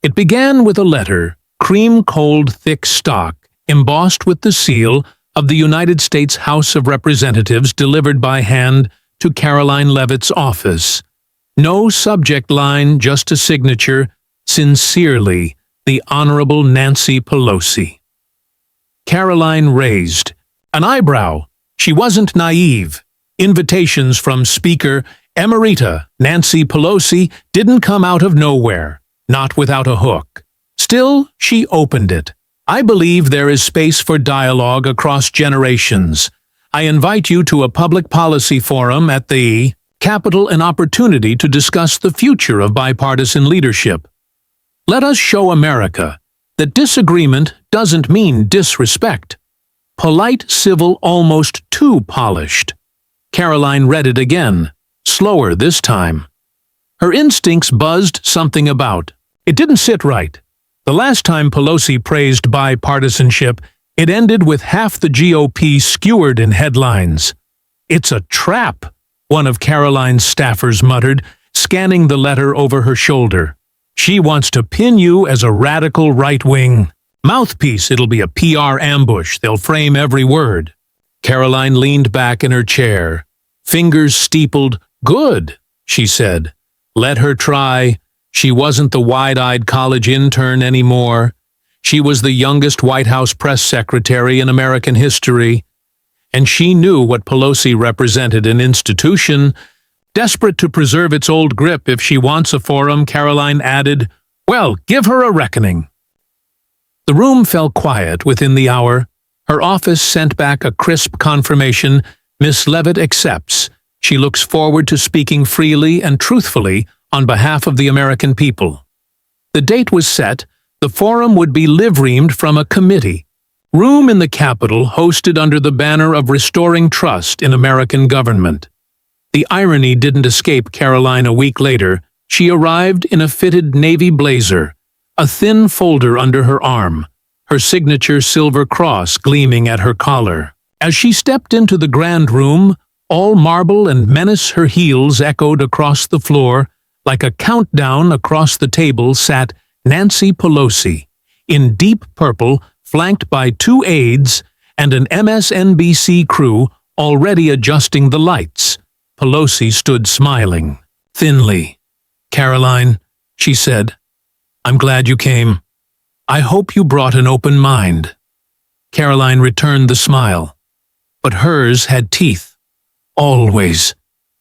It began with a letter, cream-cold thick stock, embossed with the seal of the United States House of Representatives delivered by hand to Karoline Leavitt's office. No subject line, just a signature, "Sincerely, the Honorable Nancy Pelosi." Karoline raised an eyebrow. She wasn't naive. Invitations from Speaker Emerita Nancy Pelosi didn't come out of nowhere, not without a hook. Still, she opened it. "I believe there is space for dialogue across generations. I invite you to a public policy forum at the Capitol, an opportunity to discuss the future of bipartisan leadership. Let us show America that disagreement doesn't mean disrespect." Polite, civil, almost too polished. Karoline read it again, slower this time. Her instincts buzzed something about. It didn't sit right. The last time Pelosi praised bipartisanship, it ended with half the GOP skewered in headlines. "It's a trap," one of Karoline's staffers muttered, scanning the letter over her shoulder. "She wants to pin you as a radical right-wing mouthpiece. It'll be a PR ambush. They'll frame every word." Karoline leaned back in her chair, fingers steepled. "Good," she said. Let her try. She wasn't the wide-eyed college intern anymore. She was the youngest White House press secretary in American history. And she knew what Pelosi represented, an institution desperate to preserve its old grip. If she wants a forum, Karoline added, well, give her a reckoning. The room fell quiet within the hour. Her office sent back a crisp confirmation. Miss Leavitt accepts. She looks forward to speaking freely and truthfully on behalf of the American people. The date was set. The forum would be live-reamed from a committee. Room in the Capitol, hosted under the banner of restoring trust in American government. The irony didn't escape Karoline a week later. She arrived in a fitted navy blazer, a thin folder under her arm, her signature silver cross gleaming at her collar. As she stepped into the grand room, all marble and menace, her heels echoed across the floor. Like a countdown across the table sat Nancy Pelosi, in deep purple, flanked by 2 aides and an MSNBC crew already adjusting the lights. Pelosi stood smiling, thinly. "Karoline," she said, "I'm glad you came. I hope you brought an open mind." Karoline returned the smile, but hers had teeth. "Always,"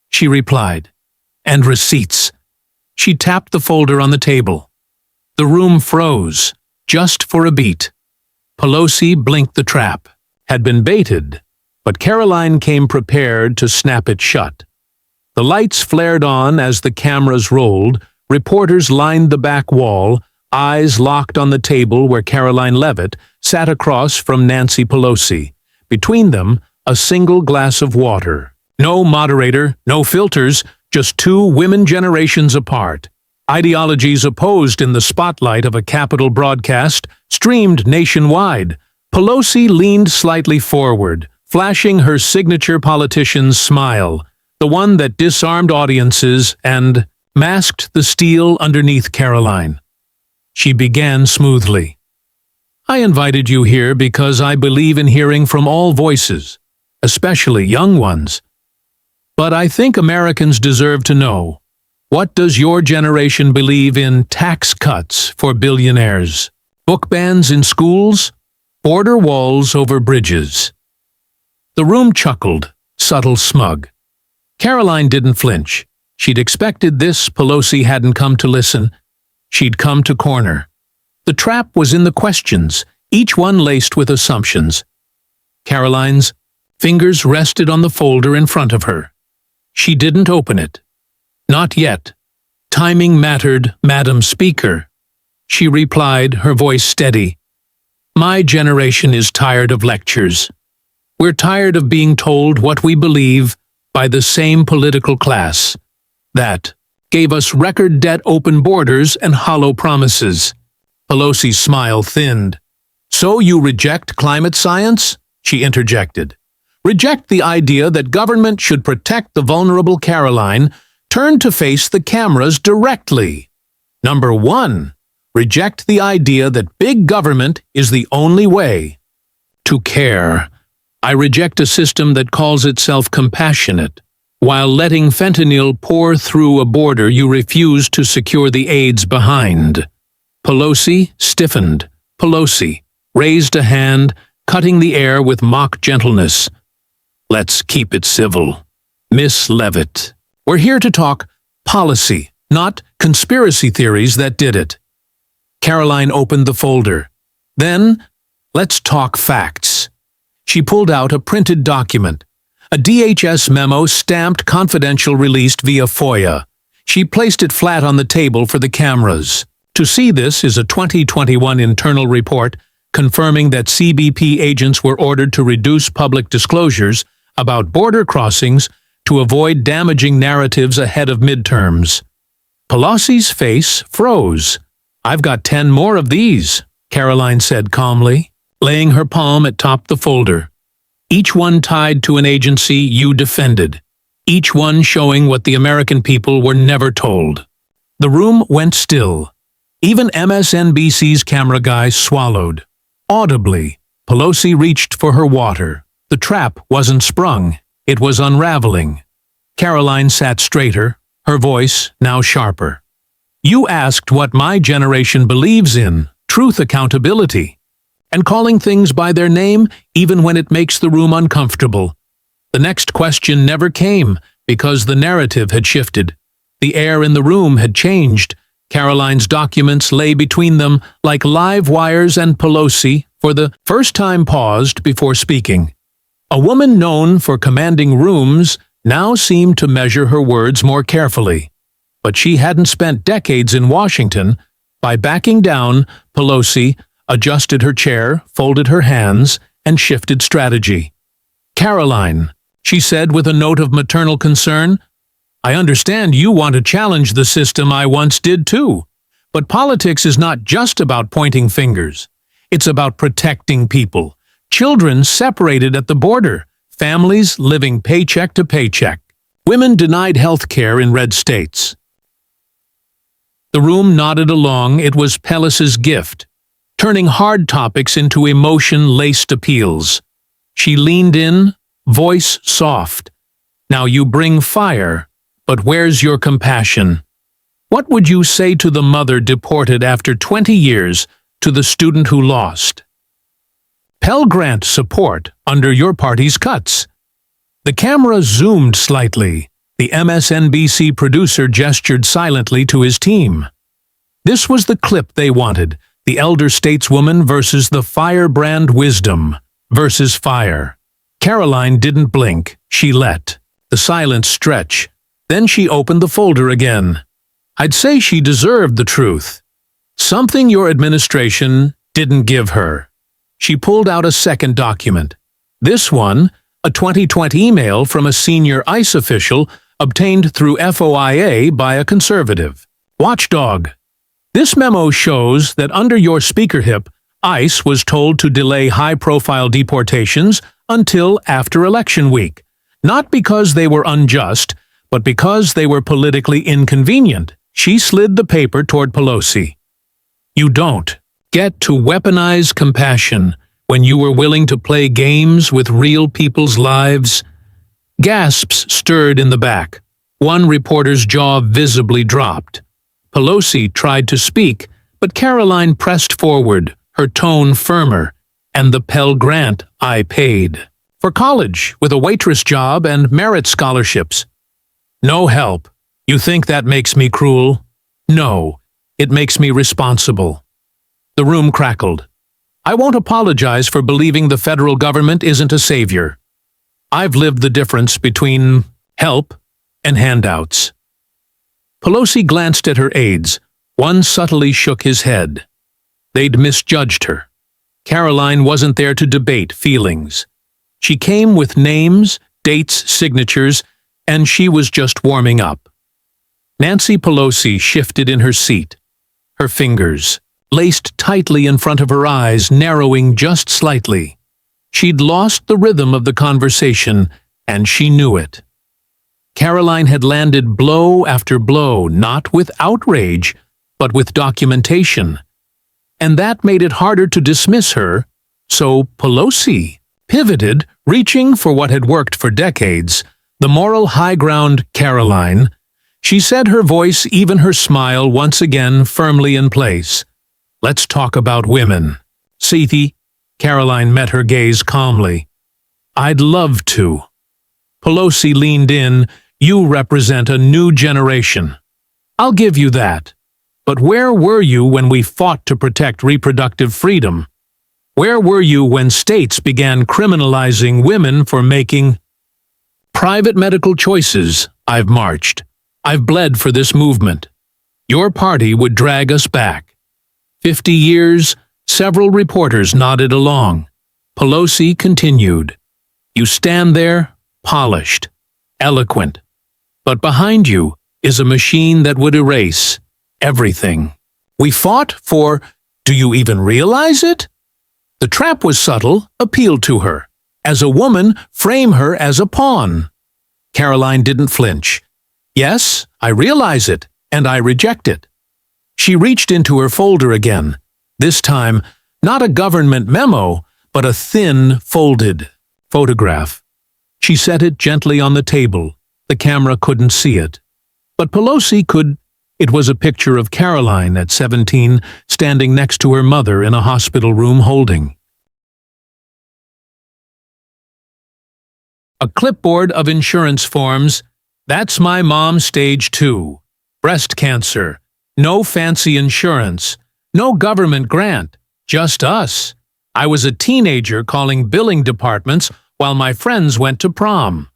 she replied. "And receipts." She tapped the folder on the table. The room froze, just for a beat. Pelosi blinked the trap. Had been baited, but Karoline came prepared to snap it shut. The lights flared on as the cameras rolled. Reporters lined the back wall, eyes locked on the table where Karoline Leavitt sat across from Nancy Pelosi. Between them, a single glass of water. No moderator, no filters, just 2 women generations apart. Ideologies opposed in the spotlight of a Capitol broadcast, streamed nationwide. Pelosi leaned slightly forward, flashing her signature politician's smile, the one that disarmed audiences and masked the steel underneath Karoline. She began smoothly. "I invited you here because I believe in hearing from all voices, especially young ones. But I think Americans deserve to know, what does your generation believe in tax cuts for billionaires? Book bans in schools? Border walls over bridges?" The room chuckled, subtle smug. Karoline didn't flinch. She'd expected this. Pelosi hadn't come to listen. She'd come to corner. The trap was in the questions, each one laced with assumptions. Karoline's fingers rested on the folder in front of her. She didn't open it. "Not yet. Timing mattered, Madam Speaker," she replied, her voice steady. "My generation is tired of lectures. We're tired of being told what we believe by the same political class that gave us record debt, open borders, and hollow promises." Pelosi's smile thinned. "So you reject climate science?" she interjected. "Reject the idea that government should protect the vulnerable?" Karoline turned to face the cameras directly. "Number 1, Reject the idea that big government is the only way to care. I reject a system that calls itself compassionate. While letting fentanyl pour through a border you refuse to secure the aides behind. Pelosi stiffened. Pelosi raised a hand, cutting the air with mock gentleness. Let's keep it civil. Miss Leavitt, we're here to talk policy, not conspiracy theories that did it. Karoline opened the folder. Then, let's talk facts. She pulled out a printed document. A DHS memo stamped confidential released via FOIA. She placed it flat on the table for the cameras. To see this is a 2021 internal report confirming that CBP agents were ordered to reduce public disclosures about border crossings to avoid damaging narratives ahead of midterms. Pelosi's face froze. I've got 10 more of these, Karoline said calmly, laying her palm atop the folder. Each one tied to an agency you defended. Each one showing what the American people were never told. The room went still. Even MSNBC's camera guy swallowed. Audibly, Pelosi reached for her water. The trap wasn't sprung. It was unraveling. Karoline sat straighter, her voice now sharper. You asked what my generation believes in, truth, accountability, and calling things by their name even when it makes the room uncomfortable. The next question never came because the narrative had shifted. The air in the room had changed. Karoline's documents lay between them like live wires, and Pelosi, for the first time, paused before speaking. A woman known for commanding rooms now seemed to measure her words more carefully. But she hadn't spent decades in Washington. By backing down, Pelosi adjusted her chair, folded her hands, and shifted strategy. Karoline, she said with a note of maternal concern, I understand you want to challenge the system I once did too. But politics is not just about pointing fingers. It's about protecting people. Children separated at the border. Families living paycheck to paycheck. Women denied health care in red states. The room nodded along. It was Pelosi's gift, turning hard topics into emotion-laced appeals. She leaned in, voice soft. Now you bring fire, but where's your compassion? What would you say to the mother deported after 20 years, to the student who lost? Pell Grant support under your party's cuts. The camera zoomed slightly. The MSNBC producer gestured silently to his team. This was the clip they wanted. The elder stateswoman versus the firebrand wisdom versus fire. Karoline didn't blink. She let the silence stretch. Then she opened the folder again. I'd say she deserved the truth. Something your administration didn't give her. She pulled out a second document. This one, a 2020 email from a senior ICE official obtained through FOIA by a conservative watchdog. This memo shows that under your speakership, ICE was told to delay high-profile deportations until after election week, not because they were unjust, but because they were politically inconvenient. She slid the paper toward Pelosi. You don't get to weaponize compassion when you were willing to play games with real people's lives. Gasps stirred in the back. One reporter's jaw visibly dropped. Pelosi tried to speak, but Karoline pressed forward, her tone firmer. And the Pell Grant I paid. For college, with a waitress job and merit scholarships. No help. You think that makes me cruel? No, it makes me responsible. The room crackled. I won't apologize for believing the federal government isn't a savior. I've lived the difference between help and handouts. Pelosi glanced at her aides. One subtly shook his head. They'd misjudged her. Karoline wasn't there to debate feelings. She came with names, dates, signatures, and she was just warming up. Nancy Pelosi shifted in her seat. Her fingers, laced tightly in front of her eyes, narrowing just slightly. She'd lost the rhythm of the conversation, and she knew it. Karoline had landed blow after blow, not with outrage, but with documentation. and that made it harder to dismiss her. So Pelosi pivoted, reaching for what had worked for decades, the moral high ground Karoline. She said, her voice, even her smile, once again firmly in place. "Let's talk about women." "Sethi," Karoline met her gaze calmly. "I'd love to." Pelosi leaned in. "You represent a new generation. I'll give you that. But where were you when we fought to protect reproductive freedom? Where were you when states began criminalizing women for making private medical choices? I've marched. I've bled for this movement. Your party would drag us back." 50 years, several reporters nodded along. Pelosi continued. "You stand there, polished, eloquent. But behind you is a machine that would erase everything we fought for. Do you even realize it?" The trap was subtle, appealed to her. As a woman, frame her as a pawn. Karoline didn't flinch. "Yes, I realize it, and I reject it." She reached into her folder again. This time, not a government memo, but a thin, folded photograph. She set it gently on the table. The camera couldn't see it. But Pelosi could. It was a picture of Karoline at 17, standing next to her mother in a hospital room holding a clipboard of insurance forms. "That's my mom, stage 2. Breast cancer. No fancy insurance. No government grant. Just us. I was a teenager calling billing departments while my friends went to prom."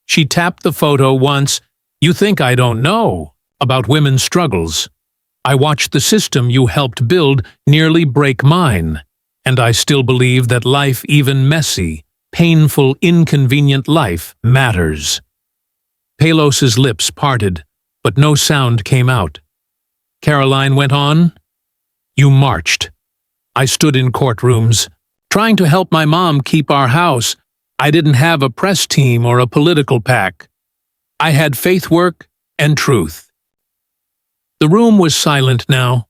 She tapped the photo once. "You think I don't know about women's struggles? I watched the system you helped build nearly break mine, and I still believe that life, even messy, painful, inconvenient life, matters." Pelosi's lips parted, but no sound came out. Karoline went on. "You marched. I stood in courtrooms, trying to help my mom keep our house. I didn't have a press team or a political pack. I had faith work and truth." The room was silent now,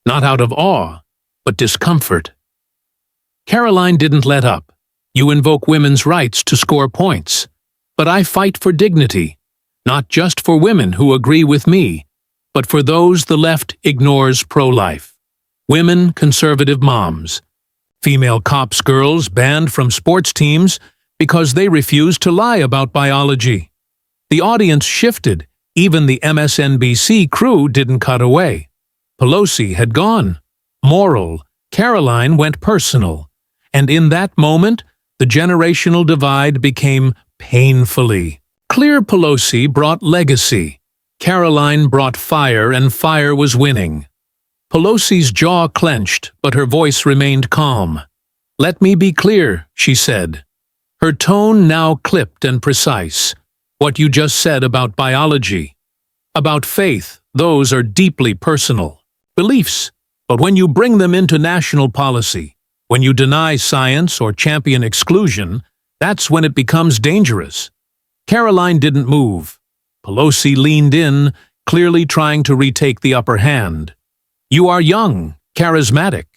not out of awe, but discomfort. Karoline didn't let up. "You invoke women's rights to score points, but I fight for dignity, not just for women who agree with me, but for those the left ignores pro-life. Women, conservative moms, female cops girls banned from sports teams because they refused to lie about biology." The audience shifted. Even the MSNBC crew didn't cut away. Pelosi had gone. Moral. Karoline went personal. And in that moment, the generational divide became painfully clear. Pelosi brought legacy. Karoline brought fire, and fire was winning. Pelosi's jaw clenched, but her voice remained calm. "Let me be clear," she said. Her tone now clipped and precise. "What you just said about biology, about faith, those are deeply personal beliefs. But when you bring them into national policy, when you deny science or champion exclusion, that's when it becomes dangerous." Karoline didn't move. Pelosi leaned in, clearly trying to retake the upper hand. "You are young, charismatic,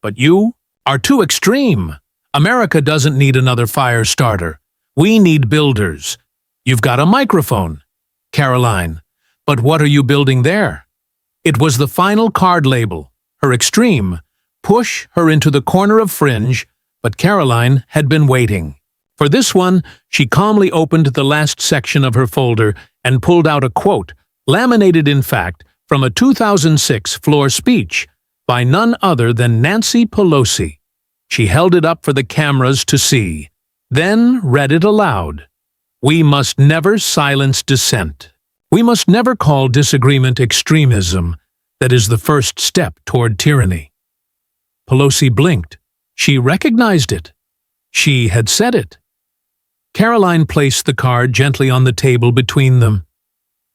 but you are too extreme. America doesn't need another fire starter. We need builders. You've got a microphone, Karoline, but what are you building there?" It was the final card label, her extreme, push her into the corner of fringe, but Karoline had been waiting. For this one, she calmly opened the last section of her folder and pulled out a quote, laminated in fact, from a 2006 floor speech by none other than Nancy Pelosi. She held it up for the cameras to see, then read it aloud. "We must never silence dissent. We must never call disagreement extremism. That is the first step toward tyranny." Pelosi blinked. She recognized it. She had said it. Karoline placed the card gently on the table between them.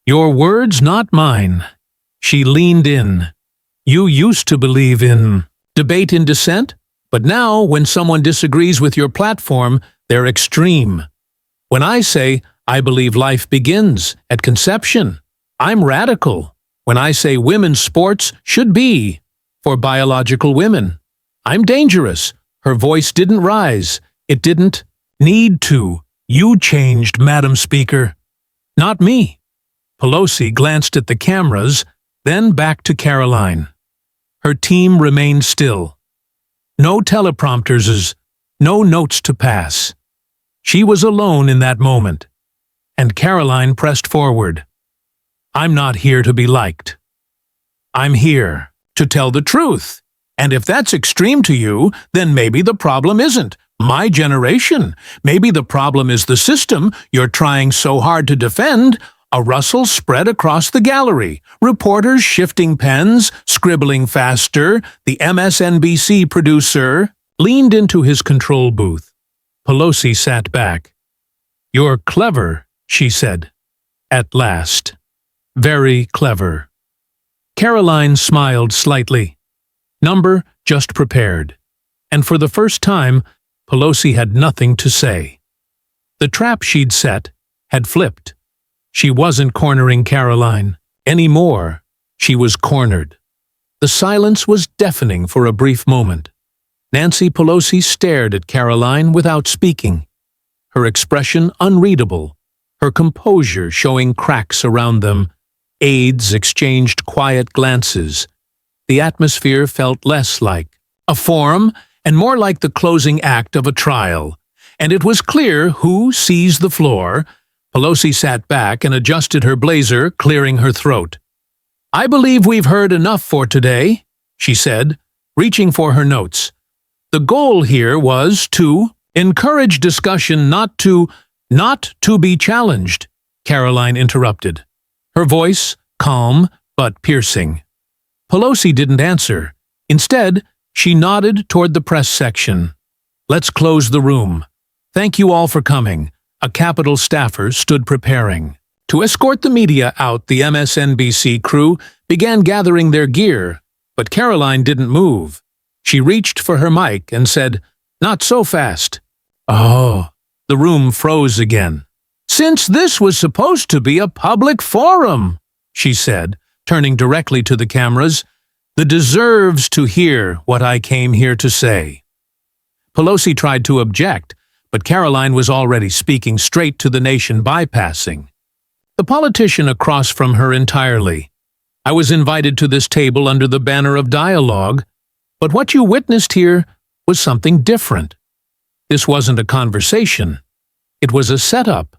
"Your words, not mine." She leaned in. "You used to believe in debate in dissent, but now when someone disagrees with your platform, they're extreme. When I say, I believe life begins at conception, I'm radical. When I say women's sports should be for biological women. I'm dangerous. Her voice didn't rise. It didn't need to. You changed, Madam Speaker. Not me. Pelosi glanced at the cameras, then back to Karoline. Her team remained still. No teleprompters, no notes to pass. She was alone in that moment. And Karoline pressed forward. I'm not here to be liked. I'm here to tell the truth. And if that's extreme to you, then maybe the problem isn't my generation. Maybe the problem is the system you're trying so hard to defend. A rustle spread across the gallery. Reporters shifting pens, scribbling faster. The MSNBC producer leaned into his control booth. Pelosi sat back. You're clever, she said. At last. Very clever. Karoline smiled slightly. Number just prepared. And for the first time, Pelosi had nothing to say. The trap she'd set had flipped. She wasn't cornering Karoline anymore. She was cornered. The silence was deafening for a brief moment. Nancy Pelosi stared at Karoline without speaking, her expression unreadable, her composure showing cracks around them. Aides exchanged quiet glances. The atmosphere felt less like a forum and more like the closing act of a trial. And it was clear who seized the floor. Pelosi sat back and adjusted her blazer, clearing her throat. I believe we've heard enough for today, she said, reaching for her notes. The goal here was to encourage discussion, not to be challenged, Karoline interrupted, her voice calm but piercing. Pelosi didn't answer. Instead, she nodded toward the press section. Let's close the room. Thank you all for coming. A Capitol staffer stood preparing. To escort the media out, the MSNBC crew began gathering their gear, but Karoline didn't move. She reached for her mic and said, Not so fast. Oh, the room froze again. Since this was supposed to be a public forum, she said, turning directly to the cameras, that deserves to hear what I came here to say. Pelosi tried to object, but Karoline was already speaking straight to the nation, bypassing the politician across from her entirely. I was invited to this table under the banner of dialogue, but what you witnessed here was something different. This wasn't a conversation. It was a setup,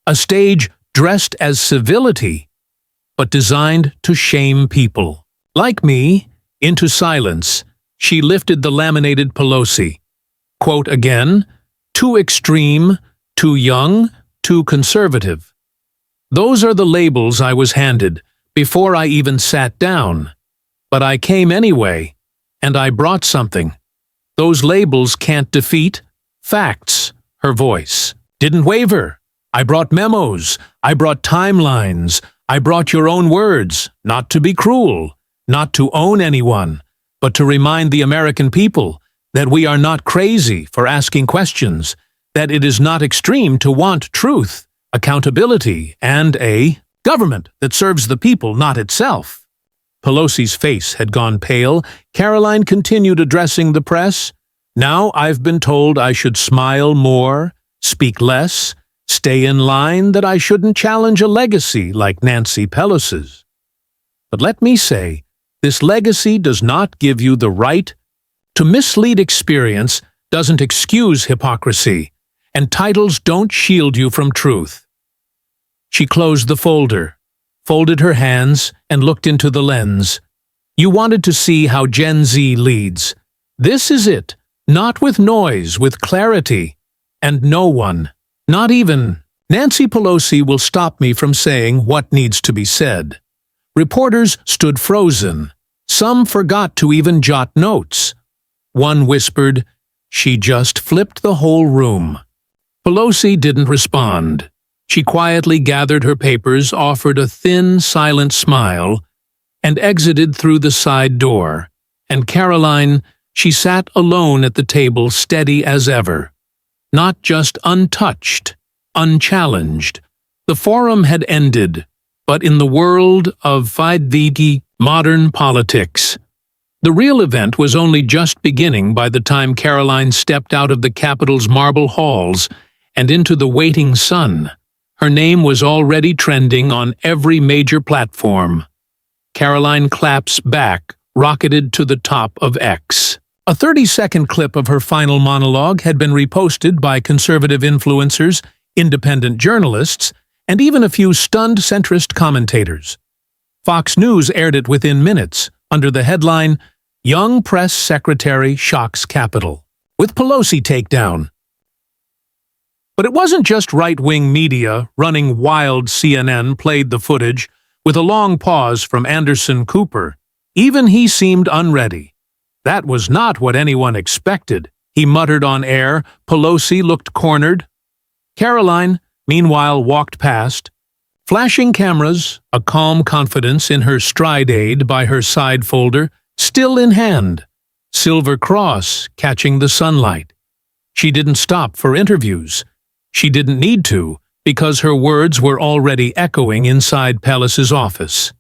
a stage dressed as civility, but designed to shame people. Like me, into silence, she lifted the laminated Pelosi. Quote again, too extreme, too young, too conservative. Those are the labels I was handed before I even sat down. But I came anyway, and I brought something. Those labels can't defeat facts. Her voice didn't waver. I brought memos. I brought timelines. I brought your own words, not to be cruel, not to own anyone, but to remind the American people that we are not crazy for asking questions, that it is not extreme to want truth, accountability, and a government that serves the people, not itself. Pelosi's face had gone pale. Karoline continued addressing the press. Now I've been told I should smile more, speak less, stay in line, that I shouldn't challenge a legacy like Nancy Pelosi's. But let me say, this legacy does not give you the right to mislead. Experience doesn't excuse hypocrisy, and titles don't shield you from truth. She closed the folder, folded her hands, and looked into the lens. You wanted to see how Gen Z leads. This is it, not with noise, with clarity. And no one, not even Nancy Pelosi, will stop me from saying what needs to be said. Reporters stood frozen. Some forgot to even jot notes. One whispered, She just flipped the whole room. Pelosi didn't respond. She quietly gathered her papers, offered a thin, silent smile, and exited through the side door. And Karoline, she sat alone at the table, steady as ever. Not just untouched, unchallenged. The forum had ended, but in the world of modern politics, The real event was only just beginning by the time Karoline stepped out of the Capitol's marble halls and into the waiting sun. Her name was already trending on every major platform. Karoline claps back, rocketed to the top of X. A 30-second clip of her final monologue had been reposted by conservative influencers, independent journalists, and even a few stunned centrist commentators. Fox News aired it within minutes, under the headline, "Young Press Secretary Shocks Capitol," with Pelosi takedown. But it wasn't just right-wing media running wild. CNN played the footage, with a long pause from Anderson Cooper. Even he seemed unready. That was not what anyone expected, he muttered on air. Pelosi looked cornered. Karoline, meanwhile, walked past, flashing cameras, a calm confidence in her stride aid by her side folder, still in hand, silver cross catching the sunlight. She didn't stop for interviews. She didn't need to, because her words were already echoing inside Pelosi's office.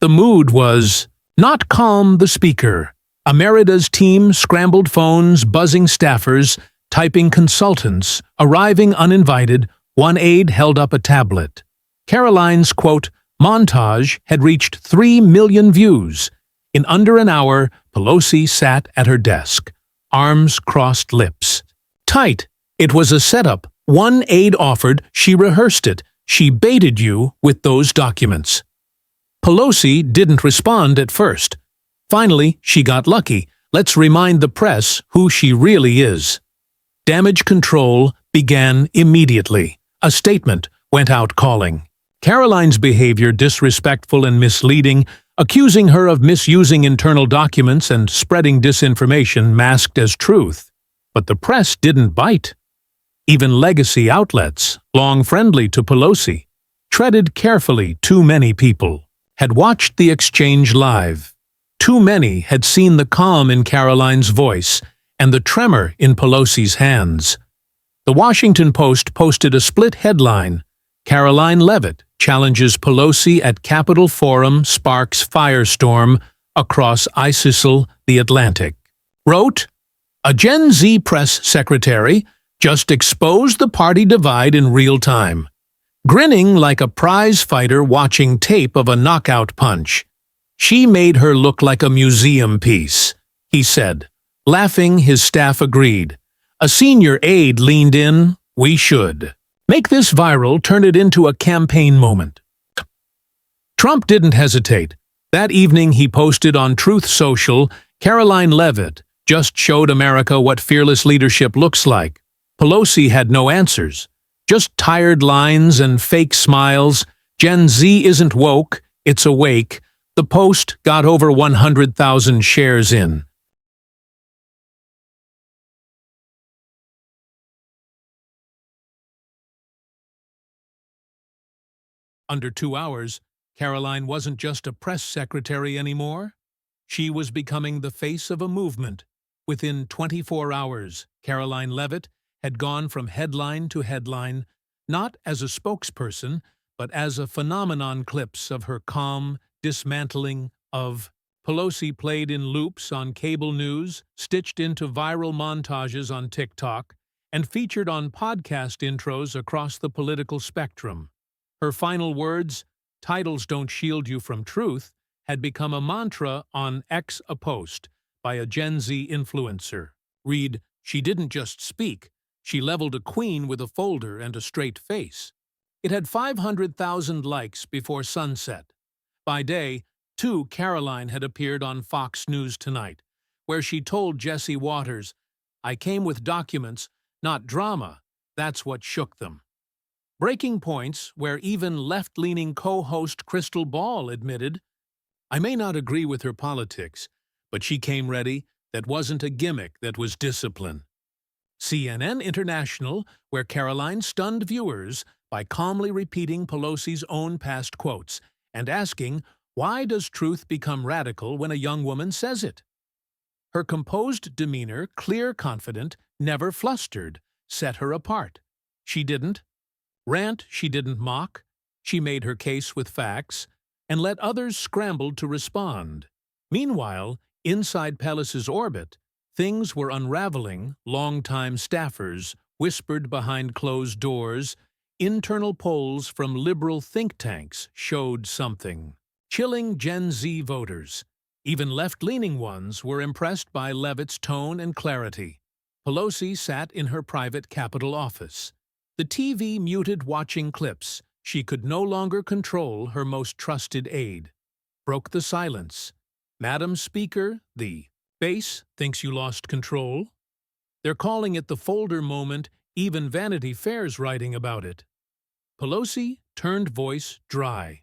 The mood was not calm. The speaker, Amerida's team, scrambled phones, buzzing staffers, typing consultants, arriving uninvited. One aide held up a tablet. Karoline's, quote, montage had reached 3 million views. In under an hour, Pelosi sat at her desk, arms crossed, lips tight. It was a setup. One aide offered, she rehearsed it. She baited you with those documents. Pelosi didn't respond at first. Finally, she got lucky. Let's remind the press who she really is. Damage control began immediately. A statement went out calling Karoline's behavior disrespectful and misleading, accusing her of misusing internal documents and spreading disinformation masked as truth. But the press didn't bite. Even legacy outlets, long friendly to Pelosi, treaded carefully. Too many people had watched the exchange live. Too many had seen the calm in Karoline's voice and the tremor in Pelosi's hands. The Washington Post posted a split headline: Karoline Leavitt challenges Pelosi at Capitol Forum, sparks firestorm across ISIL. The Atlantic wrote, a Gen Z press secretary just exposed the party divide in real time, grinning like a prize fighter watching tape of a knockout punch. She made her look like a museum piece, he said. Laughing, his staff agreed. A senior aide leaned in, we should make this viral, turn it into a campaign moment. Trump didn't hesitate. That evening he posted on Truth Social, Karoline Leavitt just showed America what fearless leadership looks like. Pelosi had no answers, just tired lines and fake smiles. Gen Z isn't woke, it's awake. The post got over 100,000 shares in. Under 2 hours, Karoline wasn't just a press secretary anymore. She was becoming the face of a movement. Within 24 hours, Karoline Leavitt had gone from headline to headline, not as a spokesperson, but as a phenomenon. Clips of her calm dismantling of Pelosi played in loops on cable news, stitched into viral montages on TikTok, and featured on podcast intros across the political spectrum. Her final words, titles don't shield you from truth, had become a mantra on X, a post by a Gen Z influencer. Read, she didn't just speak, she leveled a queen with a folder and a straight face. It had 500,000 likes before sunset. By day, too, Karoline had appeared on Fox News Tonight, where she told Jesse Waters, I came with documents, not drama. That's what shook them. Breaking points where even left-leaning co-host Crystal Ball admitted, I may not agree with her politics, but she came ready. That wasn't a gimmick, that was discipline. CNN International, where Karoline stunned viewers by calmly repeating Pelosi's own past quotes and asking, why does truth become radical when a young woman says it? Her composed demeanor, clear, confident, never flustered, set her apart. She didn't rant, she didn't mock. She made her case with facts and let others scramble to respond. Meanwhile, Inside Pelosi's orbit, things were unraveling. Longtime staffers whispered behind closed doors. Internal polls from liberal think tanks showed something. Chilling Gen Z voters, even left-leaning ones, were impressed by Leavitt's tone and clarity. Pelosi sat in her private Capitol office. The TV muted watching clips. She could no longer control her most trusted aide. Broke the silence. "Madam Speaker, the base thinks you lost control." They're calling it the folder moment, even Vanity Fair's writing about it. Pelosi turned voice dry.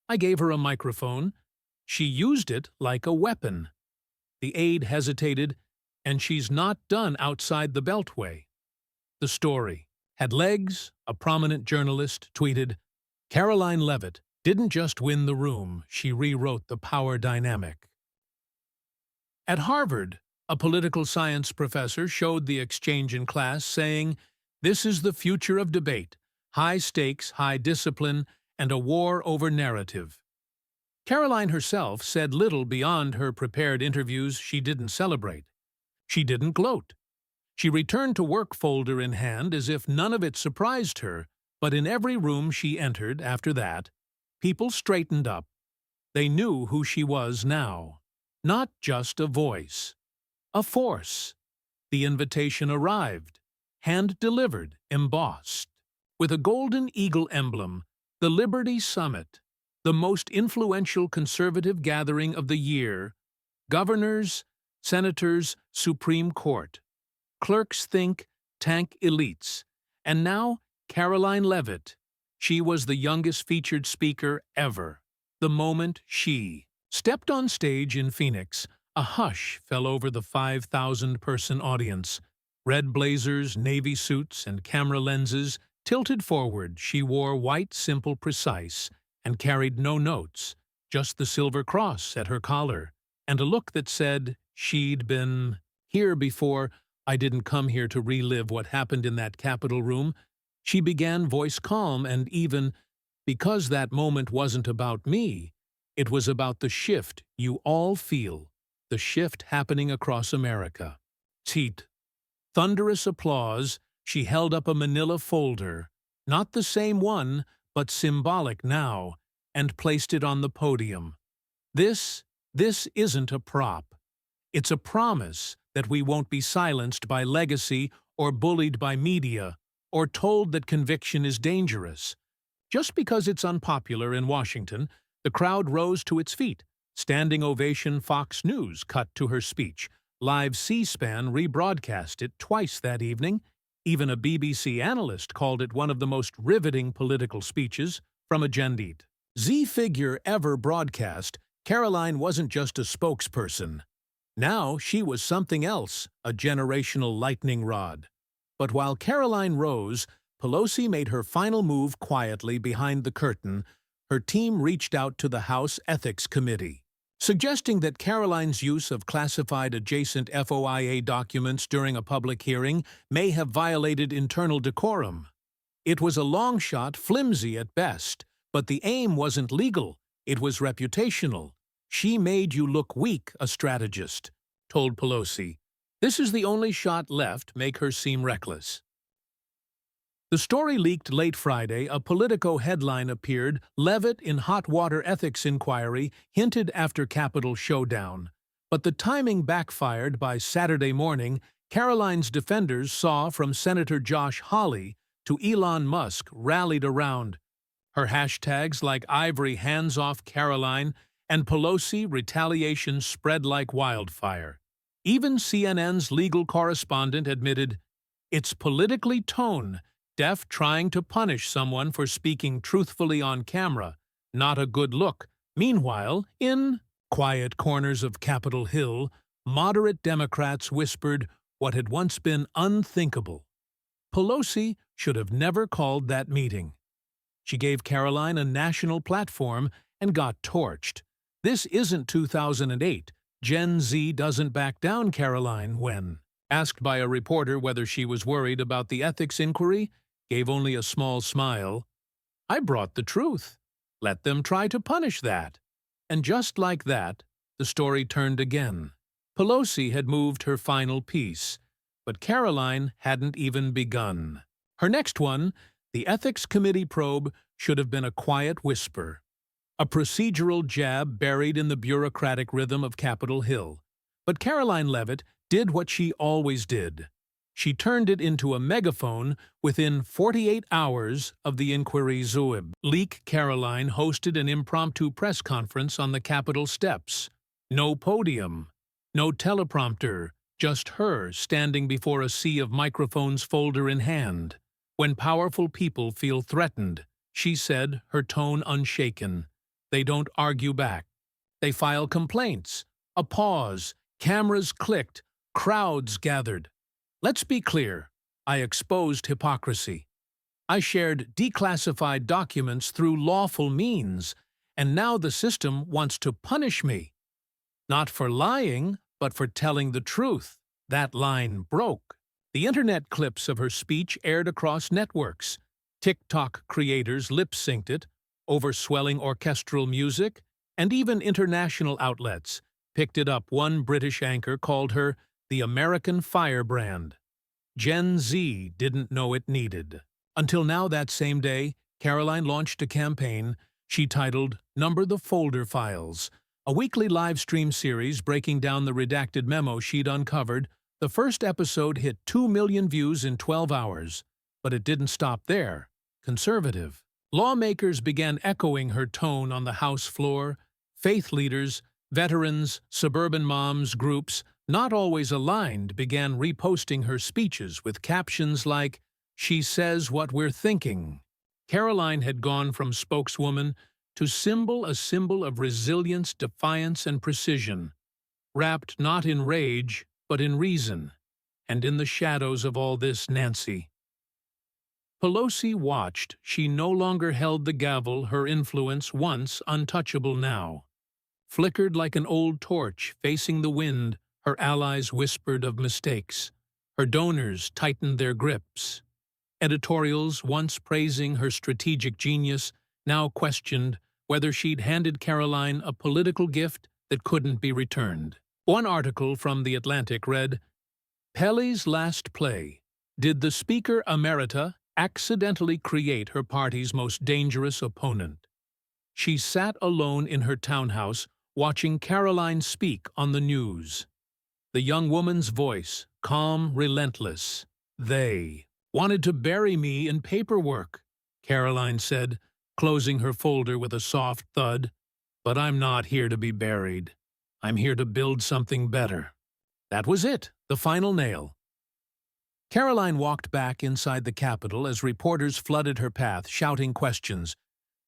I gave her a microphone. She used it like a weapon. The aide hesitated, and she's not done outside the Beltway. The story had legs. A prominent journalist tweeted, "Karoline Leavitt didn't just win the room, she rewrote the power dynamic." At Harvard, a political science professor showed the exchange in class, saying, "This is the future of debate, high stakes, high discipline, and a war over narrative." Karoline herself said little beyond her prepared interviews. She didn't celebrate. She didn't gloat. She returned to work folder in hand as if none of it surprised her, but in every room she entered after that, people straightened up. They knew who she was now. Not just a voice. A force. The invitation arrived, hand-delivered, embossed. With a golden eagle emblem, the Liberty Summit, the most influential conservative gathering of the year, governors, senators, Supreme Court, clerks think tank elites, and now Karoline Leavitt. She was the youngest featured speaker ever. The moment she stepped on stage in Phoenix, a hush fell over the 5,000-person audience. Red blazers, navy suits, and camera lenses tilted forward. She wore white, simple, precise, and carried no notes, just the silver cross at her collar, and a look that said she'd been here before. "I didn't come here to relive what happened in that Capitol room," she began, voice calm and even, "because that moment wasn't about me. It was about the shift you all feel, the shift happening across America." Teat. Thunderous applause. She held up a manila folder, not the same one, but symbolic now, and placed it on the podium. This isn't a prop. It's a promise that we won't be silenced by legacy or bullied by media or told that conviction is dangerous. Just because it's unpopular in Washington, the crowd rose to its feet. Standing ovation. Fox News cut to her speech. Live C-SPAN rebroadcast it twice that evening. Even a BBC analyst called it one of the most riveting political speeches from a Gendit Z figure ever broadcast. Karoline wasn't just a spokesperson. Now she was something else, a generational lightning rod. But while Karoline rose, Pelosi made her final move quietly behind the curtain. Her team reached out to the House Ethics Committee, suggesting that Karoline's use of classified adjacent FOIA documents during a public hearing may have violated internal decorum. It was a long shot, flimsy at best, but the aim wasn't legal, it was reputational. "She made you look weak," a strategist told Pelosi. "This is the only shot left, make her seem reckless." The story leaked late Friday. A Politico headline appeared. Leavitt in hot water ethics inquiry, hinted after Capitol showdown. But the timing backfired. By Saturday morning, Karoline's defenders saw from Senator Josh Hawley to Elon Musk rallied around her. Hashtags like "Ivory hands off Karoline" and "Pelosi retaliation" spread like wildfire. Even CNN's legal correspondent admitted, "It's politically tone deaf, trying to punish someone for speaking truthfully on camera. Not a good look." Meanwhile, in quiet corners of Capitol Hill, moderate Democrats whispered what had once been unthinkable. Pelosi should have never called that meeting. She gave Karoline a national platform and got torched. This isn't 2008. Gen Z doesn't back down. Karoline, when asked by a reporter whether she was worried about the ethics inquiry, gave only a small smile. "I brought the truth. Let them try to punish that." And just like that, the story turned again. Pelosi had moved her final piece, but Karoline hadn't even begun. Her next one, the Ethics Committee probe, should have been a quiet whisper, a procedural jab buried in the bureaucratic rhythm of Capitol Hill. But Karoline Leavitt did what she always did. She turned it into a megaphone within 48 hours of the inquiry's zuib. Leak Karoline hosted an impromptu press conference on the Capitol steps. No podium, no teleprompter, just her standing before a sea of microphones, folder in hand. When powerful people feel threatened, she said, her tone unshaken, they don't argue back. They file complaints. A pause, cameras clicked, crowds gathered. Let's be clear, I exposed hypocrisy. I shared declassified documents through lawful means, and now the system wants to punish me. Not for lying, but for telling the truth. That line broke. The internet clips of her speech aired across networks. TikTok creators lip-synced it, over swelling orchestral music, and even international outlets picked it up. One British anchor called her the American firebrand. Gen Z didn't know it needed. Until now, that same day, Karoline launched a campaign she titled Number the Folder Files, a weekly live stream series breaking down the redacted memo she'd uncovered. The first episode hit 2 million views in 12 hours. But it didn't stop there. Conservative. Lawmakers began echoing her tone on the House floor. Faith leaders, veterans, suburban moms, groups, not always aligned, began reposting her speeches with captions like, "She says what we're thinking." Karoline had gone from spokeswoman to a symbol of resilience, defiance, and precision, wrapped not in rage, but in reason. And in the shadows of all this, Nancy Pelosi watched. She no longer held the gavel, her influence, once untouchable now, flickered like an old torch facing the wind. Her allies whispered of mistakes. Her donors tightened their grips. Editorials, once praising her strategic genius, now questioned whether she'd handed Karoline a political gift that couldn't be returned. One article from The Atlantic read, "Pelle's last play. Did the Speaker Emerita accidentally create her party's most dangerous opponent?" She sat alone in her townhouse, watching Karoline speak on the news. The young woman's voice, calm, relentless. "They wanted to bury me in paperwork," Karoline said, closing her folder with a soft thud. "But I'm not here to be buried. I'm here to build something better." That was it, the final nail. Karoline walked back inside the Capitol as reporters flooded her path, shouting questions.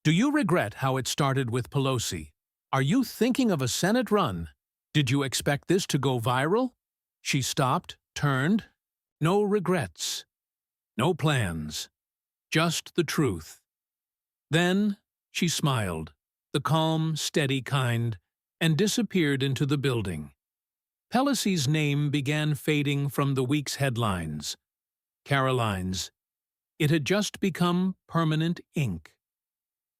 "Do you regret how it started with Pelosi? Are you thinking of a Senate run? Did you expect this to go viral?" She stopped, turned. No regrets. No plans. Just the truth. Then she smiled, the calm, steady kind, and disappeared into the building. Pelosi's name began fading from the week's headlines. Karoline's. It had just become permanent ink.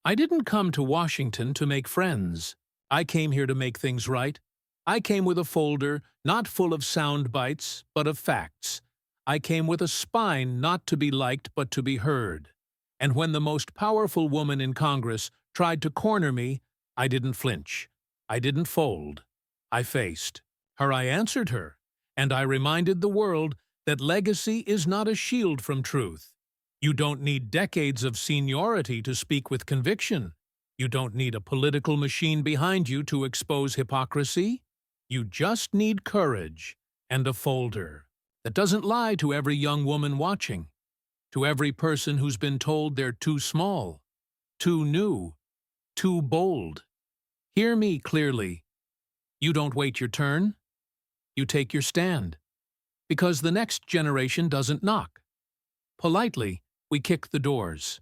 "I didn't come to Washington to make friends. I came here to make things right. I came with a folder, not full of sound bites, but of facts. I came with a spine not to be liked but to be heard. And when the most powerful woman in Congress tried to corner me, I didn't flinch. I didn't fold. I faced her. I answered her. And I reminded the world that legacy is not a shield from truth. You don't need decades of seniority to speak with conviction. You don't need a political machine behind you to expose hypocrisy. You just need courage and a folder that doesn't lie to every young woman watching, to every person who's been told they're too small, too new, too bold. Hear me clearly. You don't wait your turn. You take your stand. Because the next generation doesn't knock. Politely, we kick the doors.